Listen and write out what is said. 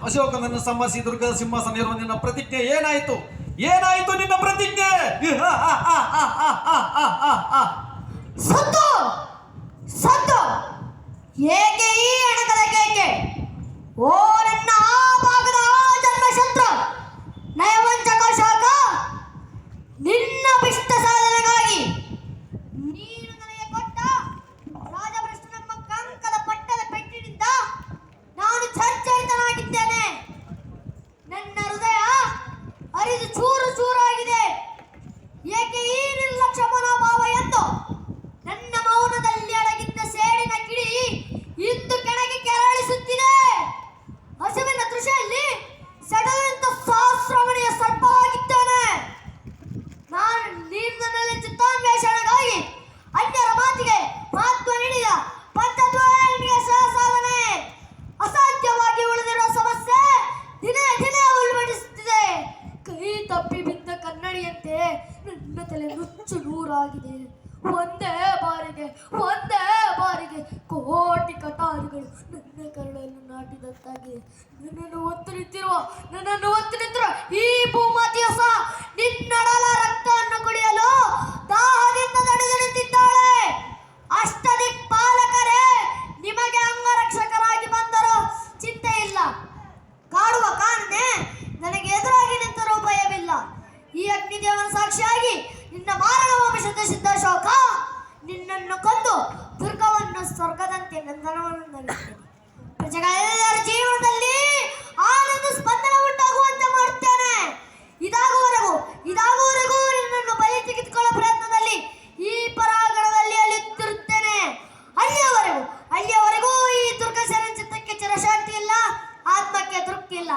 ಅಶೋಕನನ್ನು ಸಂಹರಿಸಿ ದುರ್ಗದ ಸಿಂಹಾಸನ ಇರುವ ನಿನ್ನ ಪ್ರತಿಜ್ಞೆ ಏನಾಯಿತು? ಏನಾಯಿತು ನಿನ್ನ ಪ್ರತಿಜ್ಞೆ? ಸತ್ತು ಸತ್ತು ಏಕೆ ಈ ಅಣಕದ ಕೇಕೆ? ಓ ನನ್ನ ಆ ಭಾಗದ ಜನ್ಮಶತ್ರು ನಯವಂಚಕ ಅಶೋಕ, ನಿನ್ನ ಭಿಷ್ಟ ಸಾಧನೆಗಾಗಿ ನೀನು ನನಗೆ ಕೊಟ್ಟ ರಾಜಭ್ರಷ್ಟ ನಮ್ಮ ಕಂಕದ ಪಟ್ಟದ ಪೆಟ್ಟಿನಿಂದ ನಾನು ಚರ್ಚರಿತನಾಗಿದ್ದೇನೆ. ನನ್ನ ಹೃದಯ ಅರಿದು ಚೂರು ಚೂರಾಗಿದೆ. ಏಕೆ ಈ ನಿರ್ಲಕ್ಷ್ಯ ಮನೋಭಾವ ಎಂದು ನನ್ನ ಮೌನದಲ್ಲಿ ಅಡಗಿದ್ದ ಸೇಡಿನ ಕಿಡಿ ಇಂದು ಕೆಳಗೆ ಕೆರಳಿಸುತ್ತಿದೆ. ಹಸುವಿನ ದೃಶ್ಯಲ್ಲಿ ಸೆಡದಂತ ಸಹಸ್ರಮಣಿಯ ಸರ್ಪವಾಗಿದ್ದೇನೆ. ನೀನು ನನ್ನಲ್ಲಿ ಚಿತ್ತಾನ್ವೇಷಣೆಗಾಗಿ ಅನ್ಯರ ಮಾತಿಗೆ ಮಹತ್ವ ನೀಡಿದ ಪಂಚದ್ವಯನಿಗೆ ಸಾಧನೆ ಅಸಾಧ್ಯವಾಗಿ ಉಳಿದಿರುವ ಸಮಸ್ಯೆ ದಿನೇ ದಿನೇ ಉಲ್ಬಣಿಸುತ್ತಿದೆ. ಕೈ ತಪ್ಪಿ ಬಿದ್ದ ಕನ್ನಡಿಯಂತೆ ನನ್ನ ತಲೆ ನುಚ್ಚು ನೂರಾಗಿದೆ. ಒಂದೇ ಬಾರಿಗೆ ಕೋಟಿ ಕಟಾರಿಗಳು ನನ್ನ ಕರಳನ್ನು ನಾಟಿದಂತಾಗಿ ನನ್ನನ್ನು ಒತ್ತು ನಿಂತಿರುವ ಈ ಭೂಮಾತೆಯ ಸಹ ನಿನ್ನಡಲ ರಕ್ತವನ್ನು ಕುಡಿಯಲು ದಾಹದಿಂದ ತಡೆದು ನಿಂತಿದ್ದಾಳೆ. ಅಷ್ಟದಿಕ್ಪಾಲಕರೇ ನಿಮಗೆ ಅಂಗರಕ್ಷಕರಾಗಿ ಬಂದರೂ ಚಿಂತೆ ಇಲ್ಲ. ಕಾಡುವ ಕಾರಣೆ ನನಗೆ ಎದುರಾಗಿ ನಿಂತರೂ ಭಯವಿಲ್ಲ. ಈ ಅಗ್ನಿದೇವನ ಸಾಕ್ಷಿಯಾಗಿ ನಿನ್ನ ಮಾರಣ ವಂಶದ ಸಿದ್ಧಾಶೋಕ ನಿನ್ನನ್ನು ಕೊಂದು ದುರ್ಗವನ್ನು ಸ್ವರ್ಗದಂತೆ ನಂದನವನ್ನು ನಡೆಸುತ್ತೇನೆ. ಪ್ರಜೆಗಳೆಲ್ಲರ ಜೀವನದಲ್ಲಿ ಆನಂದ ಸ್ಪಂದನ ಉಂಟಾಗುವಂತೆ ಮಾಡುತ್ತೇನೆ. ಇದಾಗುವವರೆಗೂ ನಿನ್ನನ್ನು ಬಲಿ ತೆಗೆದುಕೊಳ್ಳುವ ಪ್ರಯತ್ನದಲ್ಲಿ ಈ ಪರಾಗಣದಲ್ಲಿ ಅಲಿಯುತ್ತಿರುತ್ತೇನೆ. ಅಲ್ಲಿಯವರೆಗೂ ಈ ದುರ್ಗಸೇನ ಚಿತ್ತಕ್ಕೆ ಚಿರಶಾಂತಿ ಇಲ್ಲ, ಆತ್ಮಕ್ಕೆ ತೃಪ್ತಿ ಇಲ್ಲ.